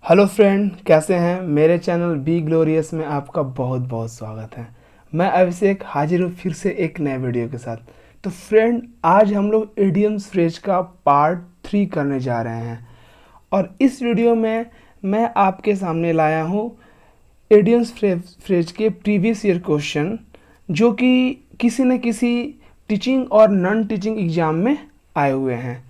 Hello friend, कैसे हैं। मेरे चैनल बी ग्लोरियस में आपका बहुत बहुत स्वागत है। मैं अभिषेक हाजिर हूँ फिर से एक नए वीडियो के साथ। तो फ्रेंड, आज हम लोग इडियम्स फ्रेज का पार्ट 3 करने जा रहे हैं और इस वीडियो में मैं आपके सामने लाया हूँ इडियम्स फ्रेज के प्रीवियस ईयर क्वेश्चन, जो कि किसी न किसी टीचिंग और नॉन टीचिंग एग्जाम में आए हुए हैं।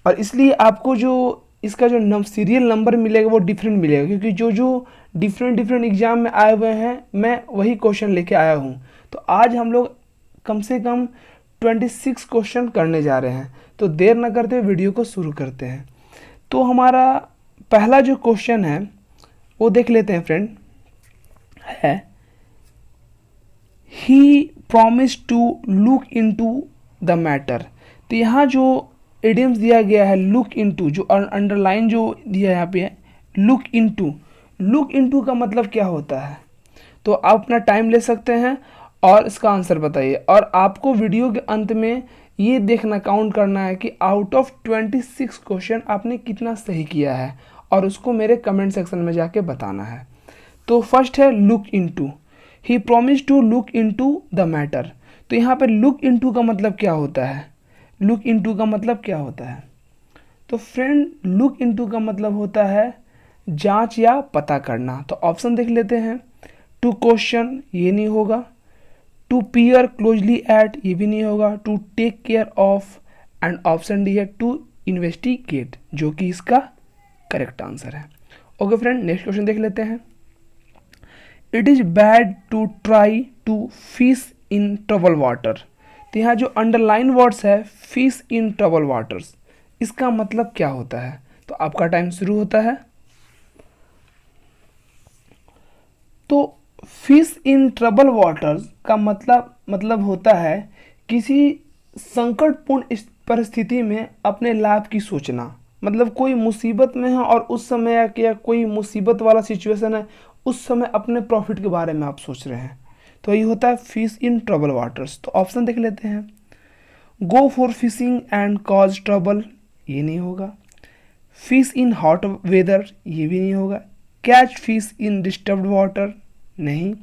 और इसलिए आपको जो इसका जो सीरियल नंबर मिलेगा वो डिफरेंट मिलेगा, क्योंकि जो जो डिफरेंट एग्जाम में आए हुए हैं मैं वही क्वेश्चन लेके आया हूँ। तो आज हम लोग कम से कम 26 क्वेश्चन करने जा रहे हैं। तो देर न करते हुए वीडियो को शुरू करते हैं। तो हमारा पहला जो क्वेश्चन है वो देख लेते हैं फ्रेंड। है he promise to look into the matter. तो यहाँ जो इडियम्स दिया गया है लुक इनटू, जो अंडरलाइन जो दिया यहाँ पे है लुक इनटू, लुक इनटू का मतलब क्या होता है? तो आप अपना टाइम ले सकते हैं और इसका आंसर बताइए। और आपको वीडियो के अंत में ये देखना, काउंट करना है कि आउट ऑफ 26 क्वेश्चन आपने कितना सही किया है और उसको मेरे कमेंट सेक्शन में जाके बताना है। तो फर्स्ट है look into. He promise to look into the matter. तो यहाँ पे लुक इनटू का मतलब क्या होता है? लुक इनटू का मतलब क्या होता है? तो फ्रेंड, लुक इनटू का मतलब होता है जांच या पता करना। तो ऑप्शन देख लेते हैं। टू क्वेश्चन, ये नहीं होगा। टू पीयर क्लोजली एट, ये भी नहीं होगा। To take care of, and option D है टू इन्वेस्टिगेट, जो कि इसका करेक्ट आंसर है। ओके फ्रेंड, नेक्स्ट क्वेश्चन देख लेते हैं। It is bad to try to fish in trouble water. तो यहाँ जो अंडरलाइन वर्ड्स है फिश इन ट्रबल वाटर्स, इसका मतलब क्या होता है? तो आपका टाइम शुरू होता है। तो फिश इन ट्रबल वाटर्स का मतलब होता है किसी संकटपूर्ण परिस्थिति में अपने लाभ की सोचना। मतलब कोई मुसीबत में है और उस समय या कोई मुसीबत वाला सिचुएशन है, उस समय अपने प्रॉफिट के बारे में आप सोच रहे हैं। तो ये होता है फिश इन ट्रबल वाटर्स। तो ऑप्शन देख लेते हैं। Go for fishing and cause trouble, ये नहीं होगा। फिश इन हॉट वेदर, ये भी नहीं होगा। Catch fish in disturbed water, नहीं।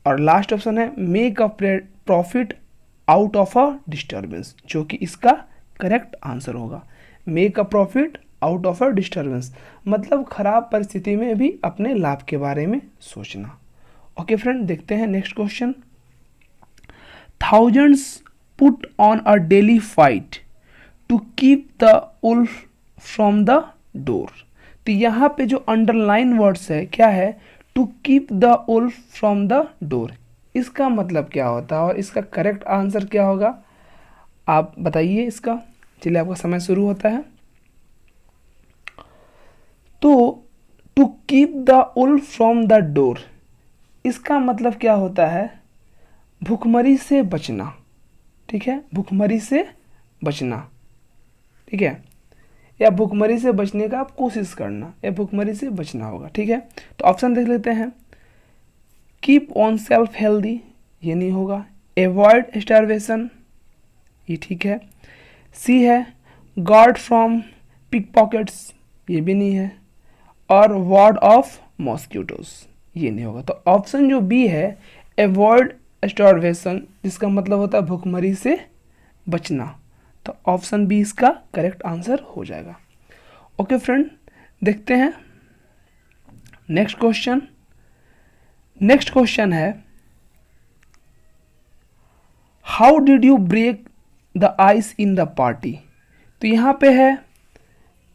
और लास्ट ऑप्शन है make a profit out of a disturbance, जो कि इसका करेक्ट आंसर होगा। Make a profit out of a disturbance मतलब खराब परिस्थिति में भी अपने लाभ के बारे में सोचना। ओके फ्रेंड, देखते हैं next question. Thousands put on a daily fight to keep the wolf from the door. तो यहाँ पे जो अंडरलाइन वर्ड्स है क्या है? To keep the wolf from the door. इसका मतलब क्या होता है और इसका करेक्ट आंसर क्या होगा? आप बताइए इसका। चलिए, आपका समय शुरू होता है। तो to keep the wolf from the door, इसका मतलब क्या होता है? भुखमरी से बचना। ठीक है, भुखमरी से बचना। ठीक है, या भुखमरी से बचने का आप कोशिश करना, या भुखमरी से बचना होगा। ठीक है, तो ऑप्शन देख लेते हैं। कीप ऑन सेल्फ हेल्दी, ये नहीं होगा। एवॉइड स्टारवेशन, ये ठीक है। सी है गार्ड फ्रॉम पिक पॉकेट्स, ये भी नहीं है। और वार्ड ऑफ मॉस्किटोज, ये नहीं होगा। तो ऑप्शन जो बी है एवॉइड स्टारवेशन, जिसका मतलब होता है भुखमरी से बचना, तो ऑप्शन बी इसका करेक्ट आंसर हो जाएगा। ओके फ्रेंड, देखते हैं नेक्स्ट क्वेश्चन। नेक्स्ट क्वेश्चन है how did you break the ice in the party. तो यहाँ पे है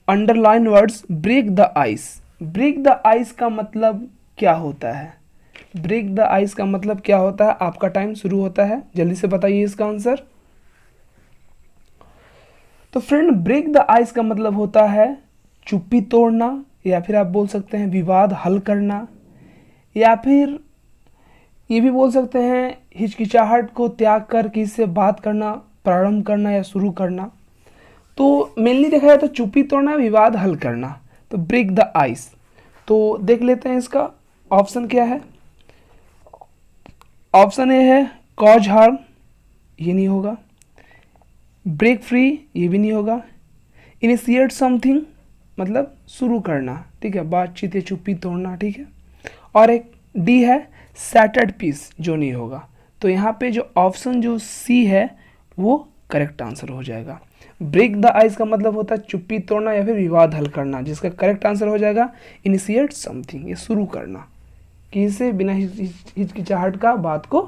underline words break the ice. Break the ice का मतलब क्या होता है? ब्रेक द आइस का मतलब क्या होता है? आपका टाइम शुरू होता है, जल्दी से बताइए इसका आंसर। तो फ्रेंड, ब्रेक द आइस का मतलब होता है चुप्पी तोड़ना, या फिर आप बोल सकते हैं विवाद हल करना, या फिर ये भी बोल सकते हैं हिचकिचाहट को त्याग कर किसी से बात करना, प्रारंभ करना या शुरू करना। तो मेनली देखा जाए तो चुप्पी तोड़ना, विवाद हल करना। तो ब्रेक द आइस, तो देख लेते हैं इसका ऑप्शन क्या है। ऑप्शन ए है कॉज हार्म, ये नहीं होगा। ब्रेक फ्री, ये भी नहीं होगा। इनिशिएट समथिंग, मतलब शुरू करना, ठीक है, बातचीत या चुप्पी तोड़ना, ठीक है। और एक डी है सैटर्ड पीस, जो नहीं होगा। तो यहाँ पे जो ऑप्शन जो सी है वो करेक्ट आंसर हो जाएगा। ब्रेक द आइस का मतलब होता है चुप्पी तोड़ना या फिर विवाद हल करना, जिसका करेक्ट आंसर हो जाएगा इनिशिएट समथिंग, ये शुरू करना, किसी बिना हिचकिचाहट का बात को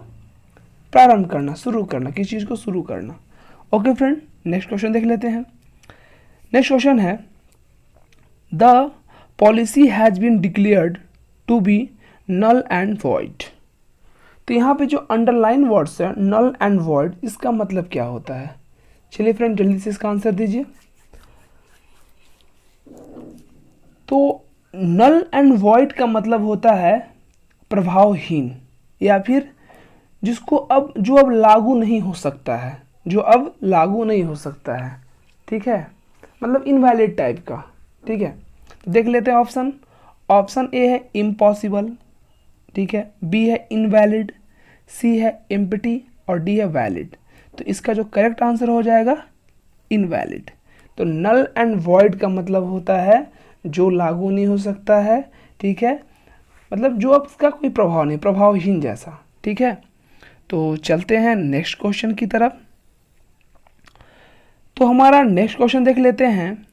प्रारंभ करना, शुरू करना, किसी चीज़ को शुरू करना। ओके फ्रेंड, नेक्स्ट क्वेश्चन देख लेते हैं। नेक्स्ट क्वेश्चन है the policy has been declared to be null and void. तो यहाँ पे जो अंडरलाइन वर्ड्स है नल एंड वॉइड, इसका मतलब क्या होता है? चलिए फ्रेंड जल्दी से इसका आंसर दीजिए। तो नल एंड वॉइड का मतलब होता है प्रभावहीन, या फिर जिसको जो अब लागू नहीं हो सकता है, जो अब लागू नहीं हो सकता है, ठीक है, मतलब इनवैलिड टाइप का, ठीक है। तो देख लेते हैं ऑप्शन। ऑप्शन ए है इम्पॉसिबल, ठीक है, बी है इनवैलिड, सी है एम्प्टी और डी है वैलिड। तो इसका जो करेक्ट आंसर हो जाएगा इनवैलिड। तो नल एंड वॉइड का मतलब होता है जो लागू नहीं हो सकता है, ठीक है, मतलब जो अब इसका कोई प्रभाव नहीं, प्रभावहीन जैसा, ठीक है। तो चलते हैं नेक्स्ट क्वेश्चन की तरफ। तो हमारा नेक्स्ट क्वेश्चन देख लेते हैं।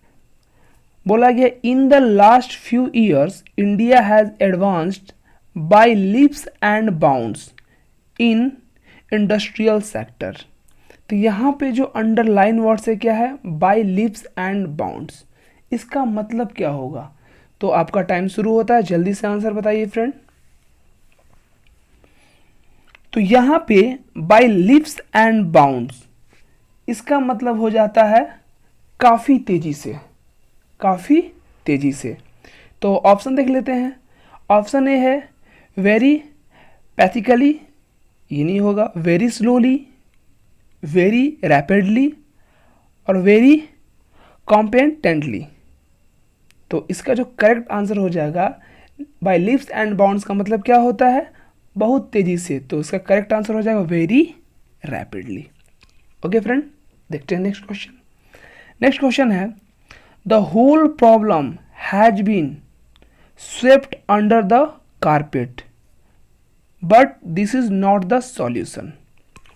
बोला गया in the last few years India has advanced by leaps and bounds in industrial sector. तो यहाँ पे जो अंडरलाइन वर्ड से क्या है, बाय लीप्स एंड बाउंड्स, इसका मतलब क्या होगा? तो आपका टाइम शुरू होता है, जल्दी से आंसर बताइए फ्रेंड। तो यहाँ पे बाय लीप्स एंड बाउंड्स, इसका मतलब हो जाता है काफ़ी तेज़ी से, काफ़ी तेज़ी से। तो ऑप्शन देख लेते हैं। ऑप्शन ए है वेरी पैथिकली, ये नहीं होगा, वेरी स्लोली, वेरी रैपिडली और वेरी कॉम्पेटेंटली। तो इसका जो करेक्ट आंसर हो जाएगा बाय लीप्स एंड बाउंड्स का मतलब क्या होता है, बहुत तेज़ी से। तो इसका करेक्ट आंसर हो जाएगा वेरी रैपिडली। ओके फ्रेंड, देखते हैं नेक्स्ट क्वेश्चन। नेक्स्ट क्वेश्चन है the whole problem has been swept under the carpet but this is not the solution.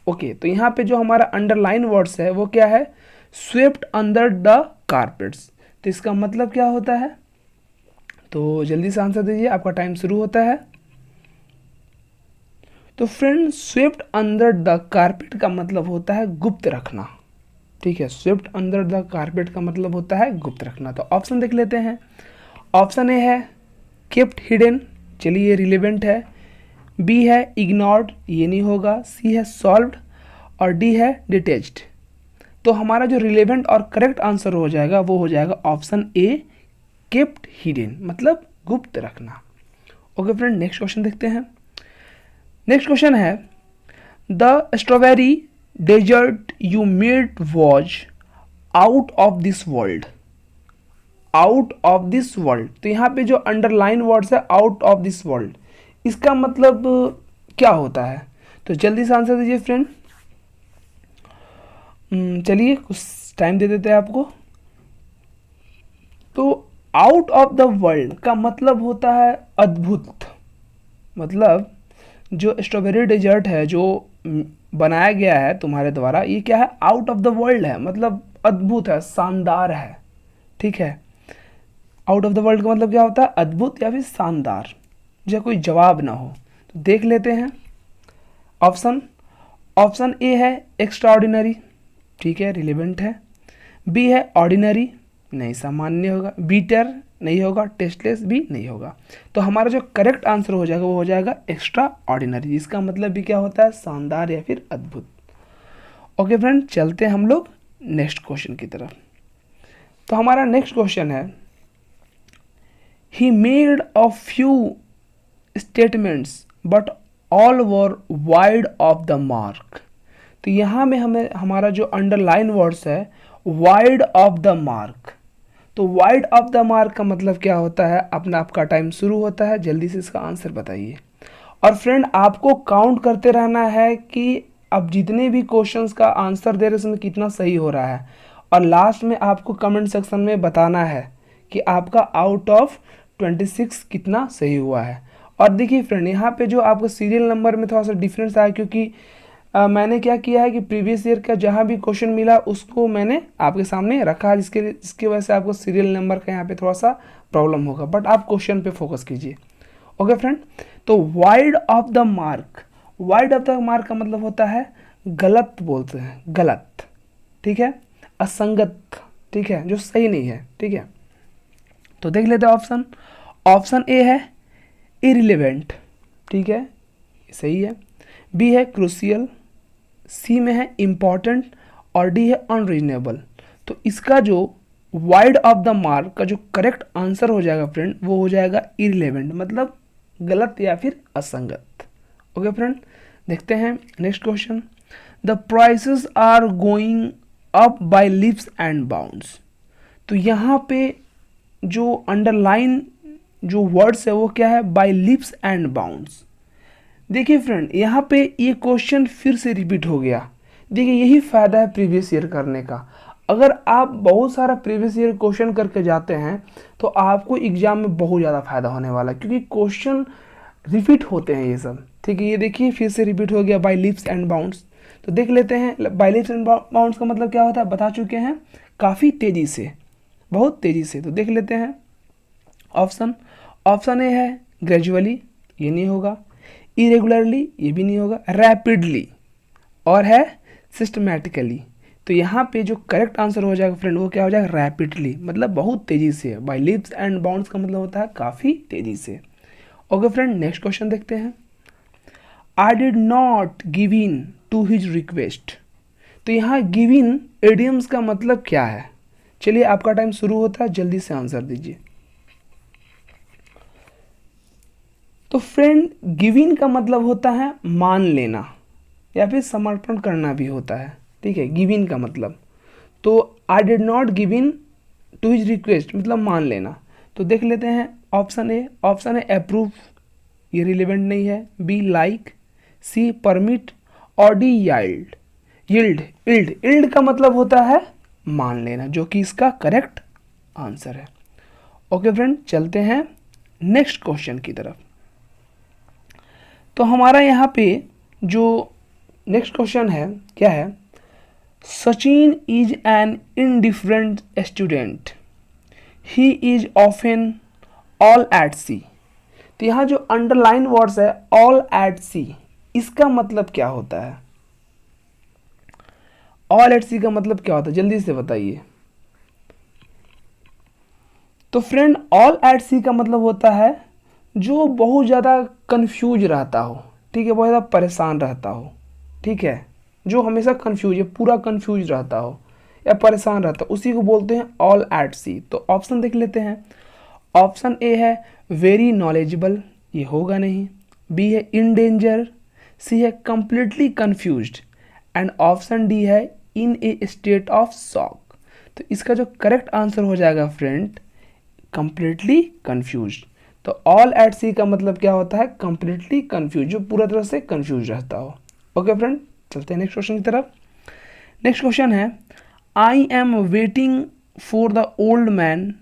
Okay, तो यहाँ पे जो हमारा अंडरलाइन वर्ड्स है वो क्या है, स्वेप्ट अंडर द कारपेट्स। तो इसका मतलब क्या होता है? तो जल्दी से आंसर दीजिए, आपका टाइम शुरू होता है। तो friend swept under the carpet का मतलब होता है गुप्त रखना, ठीक है। स्वेप्ट अंडर द कारपेट का मतलब होता है गुप्त रखना। तो ऑप्शन देख लेते हैं। ऑप्शन ए है केप्ट हिडन, चलिए ये रिलेवेंट है। बी है इग्नोर्ड, ये नहीं होगा। सी है सॉल्व्ड और डी है डिटेच्ड। तो हमारा जो रिलेवेंट और करेक्ट आंसर हो जाएगा वो हो जाएगा ऑप्शन ए केप्ट हिडन, मतलब गुप्त रखना। ओके फ्रेंड, नेक्स्ट क्वेश्चन देखते हैं। नेक्स्ट क्वेश्चन है the strawberry dessert you made was out of this world. Out of this world, तो यहाँ पे जो अंडरलाइन वर्ड्स है आउट ऑफ दिस वर्ल्ड, इसका मतलब क्या होता है? तो जल्दी से आंसर दीजिए फ्रेंड। चलिए कुछ टाइम दे देते हैं आपको। तो आउट ऑफ द वर्ल्ड का मतलब होता है अद्भुत, मतलब जो स्ट्रॉबेरी डेजर्ट है जो बनाया गया है तुम्हारे द्वारा, ये क्या है, आउट ऑफ द वर्ल्ड है, मतलब अद्भुत है, शानदार है, ठीक है। आउट ऑफ द वर्ल्ड का मतलब क्या होता है, अद्भुत या फिर शानदार, जो कोई जवाब ना हो। तो देख लेते हैं ऑप्शन। ऑप्शन ए है एक्स्ट्राऑर्डिनरी, ठीक है, रिलेवेंट है। बी है ऑर्डिनरी, नहीं, सामान्य होगा। बीटर नहीं होगा, टेस्टलेस भी नहीं होगा। तो हमारा जो करेक्ट आंसर हो जाएगा वो हो जाएगा एक्स्ट्रा ऑर्डिनरी, इसका मतलब भी क्या होता है, शानदार या फिर अद्भुत। ओके फ्रेंड, चलते हैं हम लोग नेक्स्ट क्वेश्चन की तरफ। तो हमारा नेक्स्ट क्वेश्चन है he made a few statements but all were wide of the mark. तो यहाँ में हमें हमारा जो अंडरलाइन वर्ड्स है वाइड ऑफ द मार्क। तो वाइड ऑफ द मार्क का मतलब क्या होता है? अपना आपका टाइम शुरू होता है, जल्दी से इसका आंसर बताइए। और फ्रेंड आपको काउंट करते रहना है कि अब जितने भी क्वेश्चंस का आंसर दे रहे हैं उसमें कितना सही हो रहा है, और लास्ट में आपको कमेंट सेक्शन में बताना है कि आपका आउट ऑफ 26 कितना सही हुआ है। और देखिए फ्रेंड, यहाँ पे जो आपको सीरियल नंबर में थोड़ा सा डिफरेंस आया, क्योंकि मैंने क्या किया है कि प्रीवियस ईयर का जहाँ भी क्वेश्चन मिला उसको मैंने आपके सामने रखा, जिसकी वजह से आपको सीरियल नंबर का यहाँ पे थोड़ा सा प्रॉब्लम होगा, बट आप क्वेश्चन पे फोकस कीजिए। ओके फ्रेंड, तो wide of the mark, wide of the mark का मतलब होता है गलत बोलते हैं, गलत, ठीक है, असंगत, ठीक है, जो सही नहीं है, ठीक है। तो देख लेते हैं ऑप्शन। ऑप्शन ए है इरिलेवेंट, ठीक है, सही है। बी है क्रूशियल, सी में है इम्पॉर्टेंट, और डी है अनरीजनेबल। तो इसका जो वाइड ऑफ द मार्क का जो करेक्ट आंसर हो जाएगा फ्रेंड, वो हो जाएगा इरिलेवेंट, मतलब गलत या फिर असंगत। ओके फ्रेंड, देखते हैं next question. The prices are going up by leaps and bounds. तो यहाँ पे जो अंडरलाइन जो वर्ड्स है वो क्या है, बाय लीप्स एंड बाउंड्स। देखिए फ्रेंड, यहाँ पे ये क्वेश्चन फिर से रिपीट हो गया। देखिए यही फ़ायदा है प्रीवियस ईयर करने का। अगर आप बहुत सारा प्रीवियस ईयर क्वेश्चन करके जाते हैं तो आपको एग्जाम में बहुत ज़्यादा फायदा होने वाला है, क्योंकि क्वेश्चन रिपीट होते हैं ये सब, ठीक है। ये देखिए फिर से रिपीट हो गया, बाय लीप्स एंड बाउंड्स। तो देख लेते हैं बाय लीप्स एंड बाउंड्स का मतलब क्या होता है, बता चुके हैं, काफ़ी तेज़ी से, बहुत तेज़ी से। तो देख लेते हैं ऑप्शन। ऑप्शन ए है ग्रेजुअली, ये नहीं होगा। इरेगुलरली, ये भी नहीं होगा। रैपिडली, और है सिस्टमैटिकली। तो यहाँ पे जो करेक्ट आंसर हो जाएगा फ्रेंड, वो क्या हो जाएगा, रैपिडली, मतलब बहुत तेज़ी से। बाय लीप्स एंड बाउंड्स का मतलब होता है काफ़ी तेज़ी से। ओके फ्रेंड, नेक्स्ट क्वेश्चन देखते हैं। I did not give in to his request. तो यहाँ गिव इन एडियम्स का मतलब क्या है, चलिए आपका टाइम शुरू होता है, जल्दी से आंसर दीजिए। तो फ्रेंड, गिव इन का मतलब होता है मान लेना या फिर समर्पण करना भी होता है, ठीक है, गिव इन का मतलब। तो I did not give in to his request मतलब मान लेना। तो देख लेते हैं ऑप्शन ए। ऑप्शन है अप्रूव, ये रिलेवेंट नहीं है। बी लाइक, सी परमिट, और D yield. Yield, yield, yield का मतलब होता है मान लेना, जो कि इसका करेक्ट आंसर है। ओके फ्रेंड, चलते हैं नेक्स्ट क्वेश्चन की तरफ। तो हमारा यहाँ पे जो नेक्स्ट क्वेश्चन है क्या है, Sachin is an indifferent student, he is often all at sea. तो यहाँ जो अंडरलाइन वर्ड्स है ऑल एट सी, इसका मतलब क्या होता है, ऑल एट सी का मतलब क्या होता है, जल्दी से बताइए। तो फ्रेंड, ऑल एट सी का मतलब होता है जो बहुत ज़्यादा कंफ्यूज रहता हो, ठीक है, बहुत ज़्यादा परेशान रहता हो, ठीक है, जो हमेशा कंफ्यूज है, पूरा कंफ्यूज रहता हो या परेशान रहता हो, उसी को बोलते हैं ऑल एट सी। तो ऑप्शन देख लेते हैं। ऑप्शन ए है वेरी नॉलेजेबल, ये होगा नहीं। बी है इन डेंजर, सी है completely confused, and option D है इन ए स्टेट ऑफ शॉक। तो इसका जो करेक्ट आंसर हो जाएगा फ्रेंड, कंप्लीटली कंफ्यूज्ड। तो ऑल एट सी का मतलब क्या होता है, कंप्लीटली कंफ्यूज, जो पूरा तरह से कंफ्यूज रहता हो। ओके फ्रेंड, चलते हैं नेक्स्ट क्वेश्चन की तरफ। नेक्स्ट क्वेश्चन है, I am waiting for the old man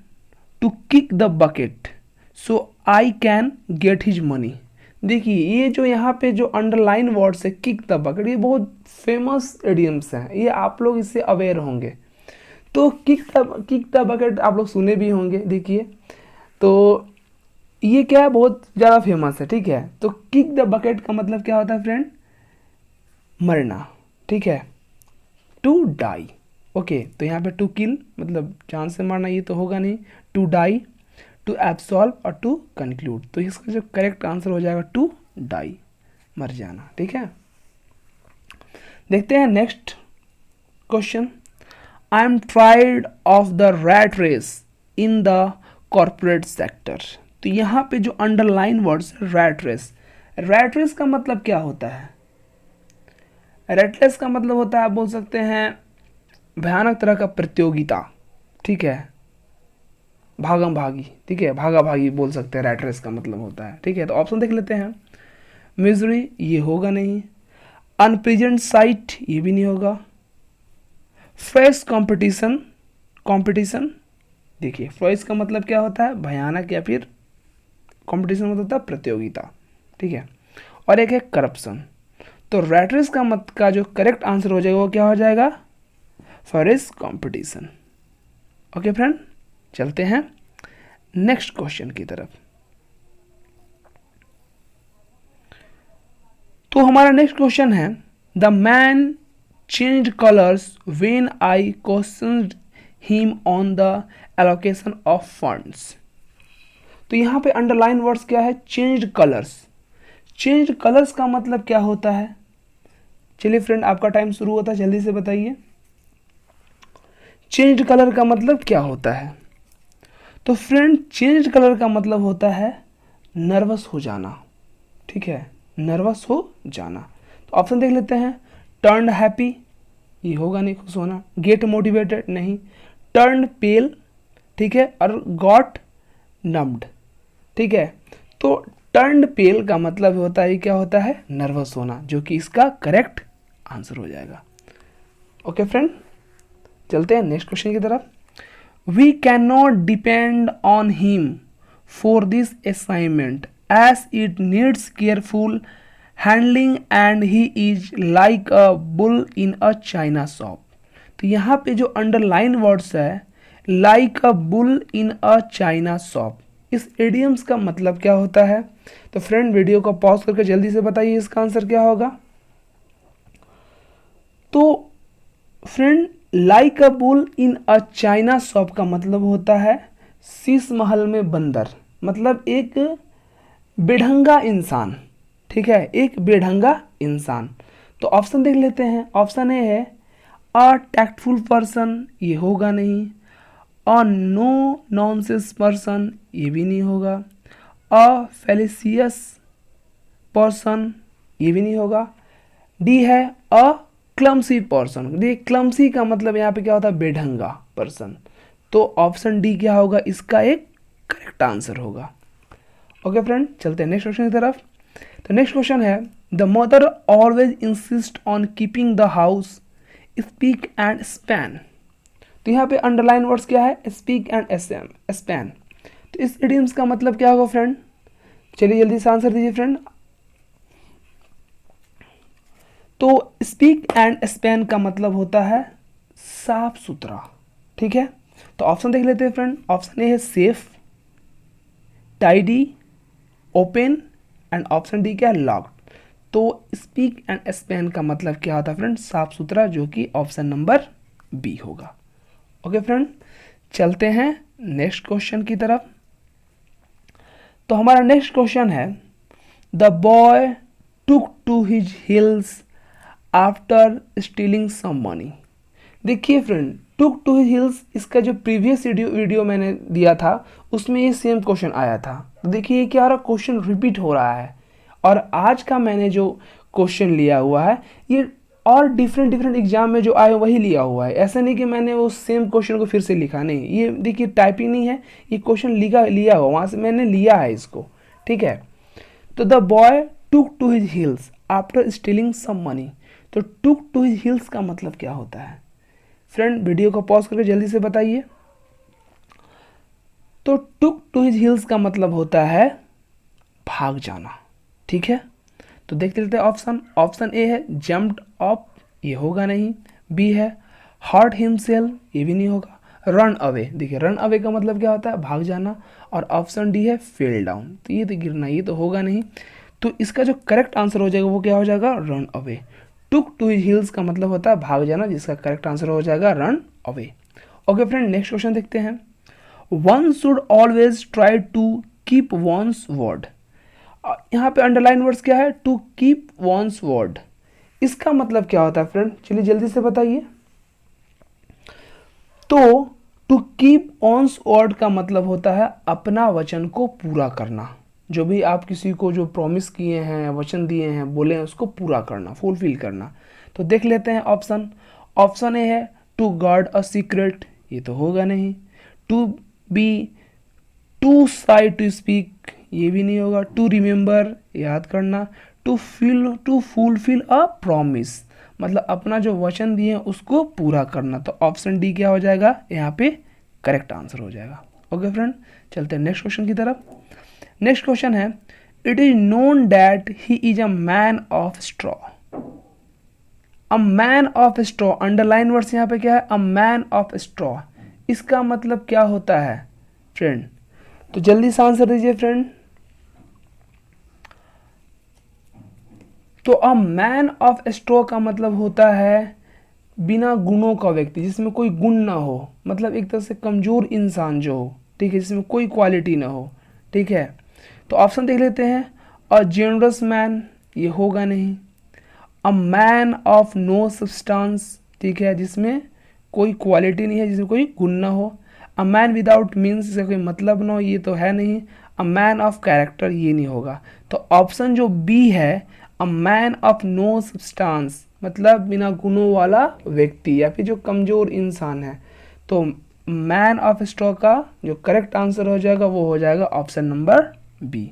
to kick the bucket so I can get his money. देखिए ये जो यहाँ पे जो अंडरलाइन वर्ड्स है किक द बकेट, ये बहुत फेमस एडियम्स हैं, ये आप लोग इससे अवेयर होंगे। तो किक द बकेट आप लोग सुने भी होंगे। देखिए तो ये क्या है, बहुत ज़्यादा फेमस है, ठीक है। तो किक द बकेट का मतलब क्या होता है फ्रेंड, मरना, ठीक है, टू डाई। ओके, तो यहाँ पे टू किल मतलब जान से मारना, ये तो होगा नहीं। टू डाई, टू एब्सॉल्व और टू कंक्लूड। तो इसका जो करेक्ट आंसर हो जाएगा टू डाई, मर जाना, ठीक है। देखते हैं next question. I am tired of the rat race in the corporate sector. तो यहाँ पे जो underline words rat race, rat race का मतलब क्या होता है, रैट रेस का मतलब होता है, आप बोल सकते हैं भयानक तरह का प्रतियोगिता, ठीक है, भागम भागी, ठीक है, भागा भागी बोल सकते हैं, रैट रेस का मतलब होता है, ठीक है। तो ऑप्शन देख लेते हैं। मिजरी, ये होगा नहीं। अनप्रेजेंट साइट, ये भी नहीं होगा। फेस कंपटीशन, कंपटीशन, देखिए फ्रॉइस का मतलब क्या होता है, भयानक या फिर कंपटीशन मतलब होता है प्रतियोगिता, ठीक है। और एक है करप्शन। तो रैट रेस का मत का जो करेक्ट आंसर हो जाएगा वो क्या हो जाएगा, फॉरेस्ट कंपटीशन। ओके फ्रेंड, चलते हैं नेक्स्ट क्वेश्चन की तरफ। तो हमारा नेक्स्ट क्वेश्चन है, the man change colours when I questioned him on the allocation of funds. तो यहाँ पे अंडरलाइन वर्ड्स क्या है, चेंज कलर्स। चेंज कलर्स का मतलब क्या होता है, चलिए फ्रेंड आपका टाइम शुरू होता है, जल्दी से बताइए चेंज कलर का मतलब क्या होता है। तो फ्रेंड चेंज कलर का मतलब होता है नर्वस हो जाना, ठीक है, नर्वस हो जाना। तो ऑप्शन देख लेते हैं, टर्न हैप्पी, ये होगा नहीं खुश होना, गेट मोटिवेटेड नहीं, टर्न पेल, ठीक है, और गॉट नम्ड, ठीक है। तो टर्न पेल का मतलब होता है क्या होता है, नर्वस होना, जो कि इसका करेक्ट आंसर हो जाएगा। ओके फ्रेंड, चलते हैं नेक्स्ट क्वेश्चन की तरफ। We can not depend on him for this assignment as it needs careful handling and he is like a bull in a china shop. तो यहाँ पे जो अंडरलाइन वर्ड्स है, like a bull in a china shop, इस idioms का मतलब क्या होता है। तो फ्रेंड वीडियो को पॉज करके जल्दी से बताइए इसका आंसर क्या होगा। तो friend like a bull in a china shop का मतलब होता है शीश महल में बंदर, मतलब एक बेढंगा इंसान, ठीक है, एक बेढंगा इंसान। तो ऑप्शन देख लेते हैं, ऑप्शन ए है अ टैक्टफुल पर्सन, ये होगा नहीं, अ नो नॉनसेंस पर्सन, ये भी नहीं होगा, अ फेलिसियस पर्सन, ये भी नहीं होगा, डी है अ क्लमसी पर्सन। देखिए क्लमसी का मतलब यहाँ पे क्या होता है, बेढंगा पर्सन। तो ऑप्शन डी क्या होगा, इसका एक करेक्ट आंसर होगा। ओके फ्रेंड, चलते हैं नेक्स्ट क्वेश्चन की तरफ। तो नेक्स्ट क्वेश्चन है, the mother always insist on keeping the house speak and span. तो यहाँ पे अंडरलाइन वर्ड्स क्या है, स्पीक एंड स्पैन। तो इस इडियम्स का मतलब क्या होगा फ्रेंड, चलिए जल्दी से आंसर दीजिए फ्रेंड। तो स्पीक एंड स्पैन का मतलब होता है साफ सुथरा, ठीक है। तो ऑप्शन देख लेते हैं फ्रेंड, ऑप्शन ए है safe, tidy, open and option D क्या है, लॉक्ड। तो स्पीक एंड स्पैन का मतलब क्या होता है फ्रेंड, साफ सुथरा, जो कि ऑप्शन नंबर बी होगा। ओके फ्रेंड, चलते हैं नेक्स्ट क्वेश्चन की तरफ। तो हमारा नेक्स्ट क्वेश्चन है, the boy took to his heels after stealing some money. देखिए friend, took to his heels, इसका जो प्रीवियस वीडियो मैंने दिया था उसमें ये सेम क्वेश्चन आया था। तो देखिए ये क्या हो रहा है, क्वेश्चन रिपीट हो रहा है, और आज का मैंने जो क्वेश्चन लिया हुआ है ये और डिफरेंट एग्जाम में जो आए वही लिया हुआ है। ऐसा नहीं कि मैंने वो सेम क्वेश्चन को फिर से लिखा, नहीं, ये देखिए टाइपिंग नहीं है, ये क्वेश्चन लिया हुआ वहाँ से मैंने लिया है इसको, ठीक है। तो the boy took to his heels after stealing some money. तो टुक टू हिज हिल्स का मतलब क्या होता है फ्रेंड, वीडियो को पॉज करके जल्दी से बताइए। तो टुक टू हिज हिल्स का मतलब होता है भाग जाना, ठीक है। तो देख लेते हैं ऑप्शन, ऑप्शन ए है जम्प्ड अप, ये होगा नहीं, बी है हर्ट हिमसेल्फ, ये भी नहीं होगा, रन अवे, देखिए रन अवे का मतलब क्या होता है, भाग जाना, और ऑप्शन डी है फेल डाउन, तो ये तो गिरना, ये तो होगा नहीं। तो इसका जो करेक्ट आंसर हो जाएगा वो क्या हो जाएगा, run away. Took to his heels का मतलब होता है भाग जाना, जिसका करेक्ट आंसर हो जाएगा run away. Okay friend, next question देखते हैं। One should always try to keep one's word. यहाँ पे अंडरलाइन वर्ड्स क्या है, टू कीप वंस वर्ड, इसका मतलब क्या होता है फ्रेंड, चलिए जल्दी से बताइए। तो टू कीप वंस वर्ड का मतलब होता है अपना वचन को पूरा करना, जो भी आप किसी को जो प्रॉमिस किए हैं, वचन दिए हैं, बोले हैं, उसको पूरा करना, फुलफिल करना। तो देख लेते हैं ऑप्शन, ऑप्शन ए है टू गार्ड अ सीक्रेट, ये तो होगा नहीं, to be too shy to speak, ये भी नहीं होगा, टू रिमेंबर, याद करना, टू फुलफिल अ प्रॉमिस, मतलब अपना जो वचन दिए उसको पूरा करना। तो ऑप्शन डी क्या हो जाएगा यहाँ पे करेक्ट आंसर हो जाएगा। ओके फ्रेंड, चलते हैं नेक्स्ट क्वेश्चन की तरफ। नेक्स्ट क्वेश्चन है, it is known that he is a man of straw. A man of straw, underline words यहाँ पे क्या है, अ मैन ऑफ स्ट्रॉ, इसका मतलब क्या होता है फ्रेंड? तो जल्दी से आंसर दीजिए फ्रेंड। तो अ मैन ऑफ स्ट्रॉ का मतलब होता है बिना गुणों का व्यक्ति, जिसमें कोई गुण ना हो, मतलब एक तरह से कमजोर इंसान जो हो, ठीक है, जिसमें कोई क्वालिटी ना हो, ठीक है। तो ऑप्शन देख लेते हैं। अ जेनरस मैन, ये होगा नहीं। A man of no substance, ठीक है, जिसमें कोई क्वालिटी नहीं है, जिसमें कोई गुण ना हो। अ मैन विदाउट मीन्स, इसका कोई मतलब ना हो, ये तो है नहीं। अ मैन ऑफ कैरेक्टर, ये नहीं होगा। तो ऑप्शन जो बी है, a man of no substance, मतलब बिना गुणों वाला व्यक्ति या फिर जो कमज़ोर इंसान है। तो मैन ऑफ स्ट्रॉ का जो करेक्ट आंसर हो जाएगा वो हो जाएगा option number B.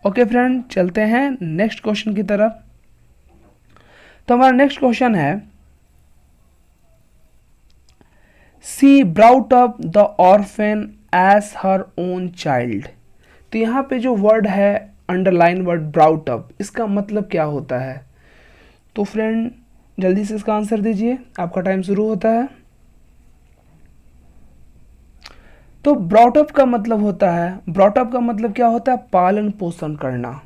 Okay friend, चलते हैं नेक्स्ट क्वेश्चन की तरफ। तो हमारा नेक्स्ट क्वेश्चन है, she brought up the orphan as her own child. तो यहाँ पे जो वर्ड है अंडरलाइन वर्ड ब्राउट अप, इसका मतलब क्या होता है? तो फ्रेंड जल्दी से इसका आंसर दीजिए, आपका टाइम शुरू होता है। तो ब्रॉट अप का मतलब होता है, ब्रॉट अप का मतलब क्या होता है? पालन पोषण करना,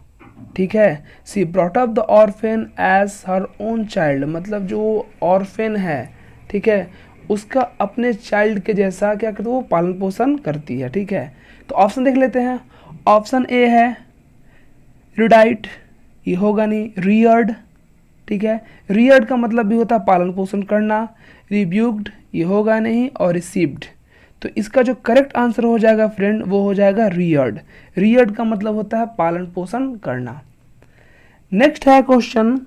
ठीक है। She brought up the orphan as her own child, मतलब जो ऑर्फेन है, ठीक है, उसका अपने चाइल्ड के जैसा क्या करते, वो पालन पोषण करती है, ठीक है। तो ऑप्शन देख लेते हैं। ऑप्शन ए है रिडाइट, ये होगा नहीं। रियर्ड, ठीक है, रियर्ड का मतलब भी होता है पालन पोषण करना। रिब्यूक्ड, ये होगा नहीं। और रिसीव्ड, तो इसका जो करेक्ट आंसर हो जाएगा फ्रेंड वो हो जाएगा रियर्ड। रियर्ड का मतलब होता है पालन पोषण करना। नेक्स्ट है question,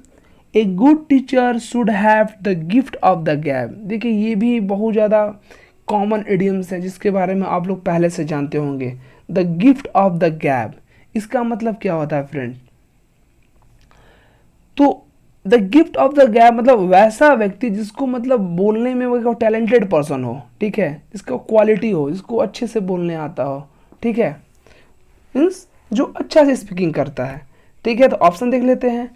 a good teacher should have the gift of the गैब। देखिए ये भी बहुत ज़्यादा कॉमन इडियम्स है जिसके बारे में आप लोग पहले से जानते होंगे। द गिफ्ट ऑफ द गैब, इसका मतलब क्या होता है फ्रेंड? तो the gift of the gap मतलब वैसा व्यक्ति जिसको मतलब बोलने में वो टैलेंटेड पर्सन हो, ठीक है, जिसको क्वालिटी हो, जिसको अच्छे से बोलने आता हो, ठीक है, मीन्स जो अच्छा से स्पीकिंग करता है, ठीक है। तो ऑप्शन देख लेते हैं।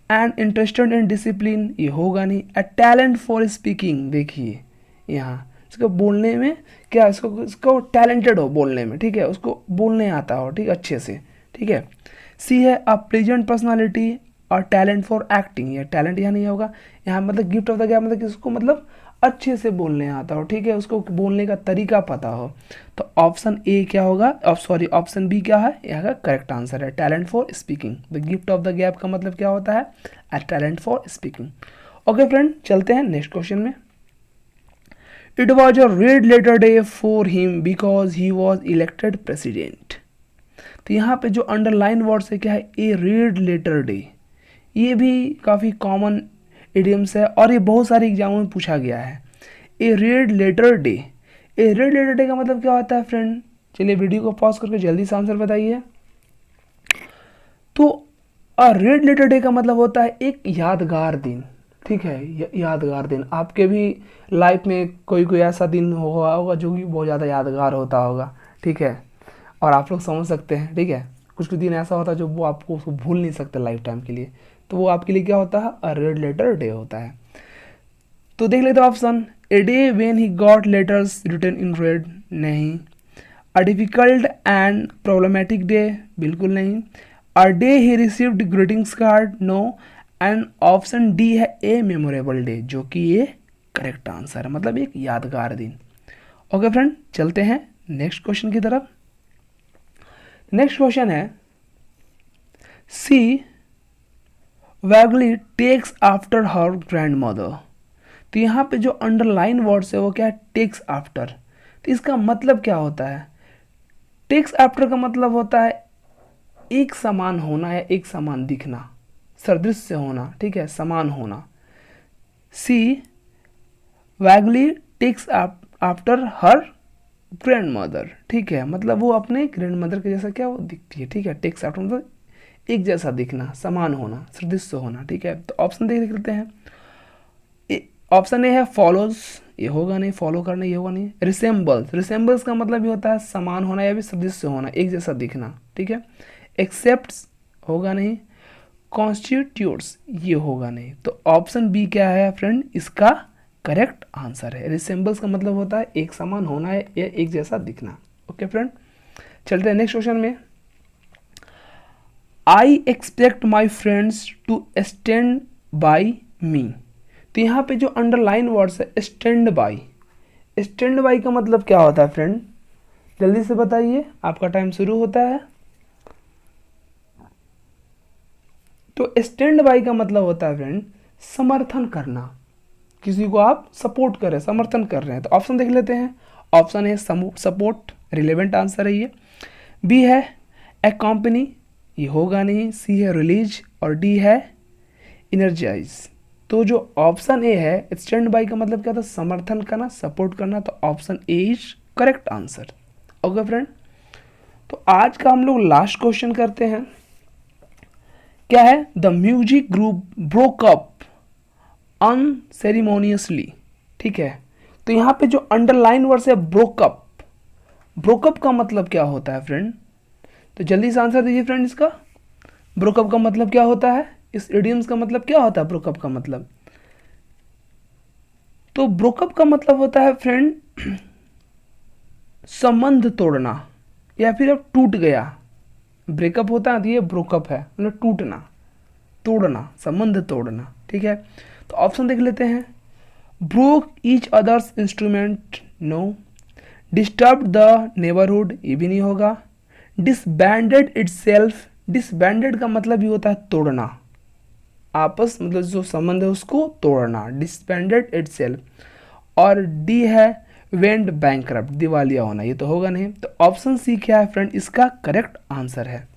एंड इंटरेस्टेड इन डिसिप्लिन, ये होगा नहीं। अ टैलेंट फॉर स्पीकिंग, देखिए यहाँ इसको बोलने में क्या, इसको टैलेंटेड हो बोलने में, ठीक है, उसको बोलने आता हो, ठीक, अच्छे से, ठीक है। सी है अ प्लेजेंट पर्सनालिटी और टैलेंट फॉर एक्टिंग, ये टैलेंट यहाँ नहीं होगा। यहाँ मतलब गिफ्ट ऑफ द गैप मतलब किसको मतलब अच्छे से बोलने आता हो, ठीक है, उसको बोलने का तरीका पता हो। तो ऑप्शन ए क्या होगा, सॉरी ऑप्शन बी क्या है, यहाँ का करेक्ट आंसर है talent for speaking. The gift of the gab का मतलब क्या होता है? A talent for speaking. Okay friend, चलते हैं नेक्स्ट क्वेश्चन में। It was a red letter day for him because he was elected president. तो यहाँ पे जो अंडरलाइन वर्ड्स है क्या है? ए रेड लेटर डे, ये भी काफ़ी कॉमन इडियम्स है और ये बहुत सारे एग्जामों में पूछा गया है। ए रेड लेटर डे, ए रेड लेटर डे का मतलब क्या होता है फ्रेंड? चलिए वीडियो को पॉज करके जल्दी से आंसर बताइए। तो अ रेड लेटर डे का मतलब होता है एक यादगार दिन, ठीक है, यादगार दिन। आपके भी लाइफ में कोई कोई ऐसा दिन होगा जो कि बहुत ज़्यादा यादगार होता होगा, ठीक है, और आप लोग समझ सकते हैं, ठीक है। कुछ कुछ दिन ऐसा होता है जो वो आपको उसको भूल नहीं सकते लाइफ टाइम के लिए, तो वो आपके लिए क्या होता है? अ रेड लेटर डे होता है। तो देख लेते option. A day when he got letters written in red, नहीं। A difficult and problematic day, बिल्कुल नहीं। A day he received greetings card, no. And option D है ए मेमोरेबल डे, जो कि ये करेक्ट आंसर है, मतलब एक यादगार दिन। ओके फ्रेंड, चलते हैं नेक्स्ट क्वेश्चन की तरफ। नेक्स्ट क्वेश्चन है, she vaguely takes after her grandmother. तो यहाँ पे जो अंडरलाइन वर्ड्स है वो क्या है? Takes after. तो इसका मतलब क्या होता है? टेक्स आफ्टर का मतलब होता है एक समान होना या एक समान दिखना, सदृश होना, ठीक है, समान होना। She vaguely takes after her grandmother, ठीक है, मतलब वो अपने ग्रैंड मदर के जैसा क्या वो दिखती है, ठीक है। टेक्स आफ्टर मतलब एक जैसा दिखना, समान होना, सदृश होना, ठीक है। तो ऑप्शन देख लेते हैं। ऑप्शन ए है फॉलोज, ये होगा नहीं, फॉलो करना ये होगा नहीं। रिसेम्बल्स, रिसेम्बल्स का मतलब ये होता है समान होना या फिर सदृश्य होना, एक जैसा दिखना, ठीक है। एक्सेप्ट्स होगा नहीं। कॉन्स्टिट्यूट्स ये होगा नहीं। तो ऑप्शन बी क्या है फ्रेंड, इसका करेक्ट आंसर है। रिसेम्बल्स का मतलब होता है एक समान होना है या एक जैसा दिखना। ओके फ्रेंड, चलते हैं नेक्स्ट क्वेश्चन में। I expect my friends to stand by me. तो यहाँ पे जो अंडरलाइन वर्ड्स है स्टैंड बाई, स्टैंड बाई का मतलब क्या होता है फ्रेंड, जल्दी से बताइए, आपका टाइम शुरू होता है। तो स्टैंड बाई का मतलब होता है फ्रेंड समर्थन करना, किसी को आप सपोर्ट कर रहे हैं, समर्थन कर रहे हैं। तो ऑप्शन देख लेते हैं। ऑप्शन है सपोर्ट, रिलेवेंट आंसर है ये। बी है एक्कम्पनी, ये होगा नहीं। सी है रिलीज और डी है इनर्जाइज। तो जो ऑप्शन ए है स्टैंड बाई का मतलब क्या था, समर्थन करना, सपोर्ट करना। तो option A is correct answer. Okay friend, तो आज का हम लोग लास्ट क्वेश्चन करते हैं। क्या है, the music group broke up unceremoniously, ठीक है। तो यहाँ पे जो अंडरलाइन वर्ड है ब्रोकअप, ब्रोकअप का मतलब क्या होता है फ्रेंड, तो जल्दी से आंसर दीजिए फ्रेंड इसका। ब्रोकअप का मतलब क्या होता है, इस इडियम्स का मतलब क्या होता है ब्रोकअप का मतलब। तो ब्रोकअप का मतलब होता है फ्रेंड संबंध तोड़ना या फिर अब टूट गया। ब्रेकअप होता है तो ये ब्रोकअप है, मतलब टूटना, तोड़ना, संबंध तोड़ना, ठीक है। तो ऑप्शन देख लेते हैं। Broke each others instrument, no. Disturb the neighbourhood, ये भी नहीं होगा। डिसबैंडेड इटसेल्फ, डिसबैंडेड का मतलब ये होता है तोड़ना, आपस मतलब जो संबंध है उसको तोड़ना, डिसबैंडेड इटसेल्फ। और डी है वेंट बैंकरप्ट, दिवालिया होना, ये तो होगा नहीं। तो ऑप्शन सी क्या है फ्रेंड, इसका करेक्ट आंसर है।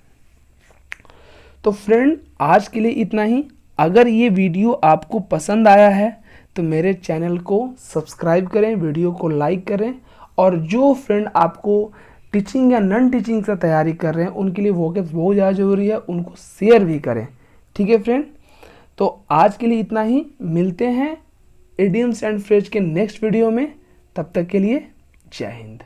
तो फ्रेंड आज के लिए इतना ही। अगर ये वीडियो आपको पसंद आया है तो मेरे चैनल को सब्सक्राइब करें, वीडियो को लाइक करें, और जो फ्रेंड आपको टीचिंग या नॉन टीचिंग से तैयारी कर रहे हैं उनके लिए वोकैब्स बहुत ज़्यादा ज़रूरी है, उनको शेयर भी करें, ठीक है फ्रेंड। तो आज के लिए इतना ही, मिलते हैं इडियम्स एंड फ्रेज के नेक्स्ट वीडियो में। तब तक के लिए जय हिंद।